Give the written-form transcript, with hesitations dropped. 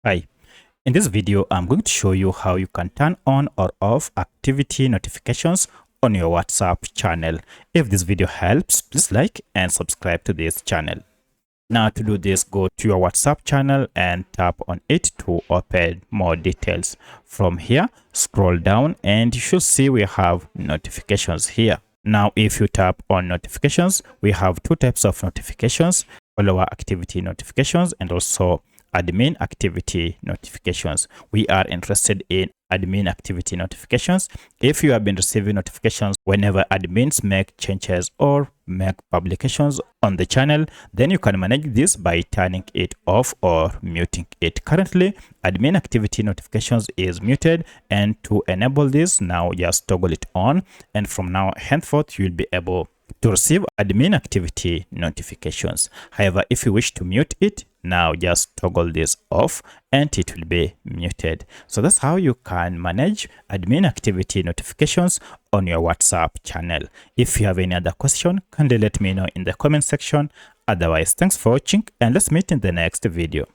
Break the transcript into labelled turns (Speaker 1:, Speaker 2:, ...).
Speaker 1: Hi, in this video, I'm going to show you how you can turn on or off activity notifications on your WhatsApp channel. If this video helps, please like and subscribe to this channel. Now to do this, go to your WhatsApp channel and tap on it to open more details. From here, scroll down and you should see we have notifications here. Now, if you tap on notifications, we have two types of notifications: follower activity notifications and also admin activity notifications. We are interested in admin activity notifications. If you have been receiving notifications whenever admins make changes or make publications on the channel, then you can manage this by turning it off or muting it. Currently, admin activity notifications is muted, and to enable this, now just toggle it on, and from now henceforth you'll be able to receive admin activity notifications. However, if you wish to mute it, now just toggle this off and it will be muted. So that's how you can manage admin activity notifications on your WhatsApp channel. If you have any other question, kindly let me know in the comment section. Otherwise, thanks for watching and let's meet in the next video.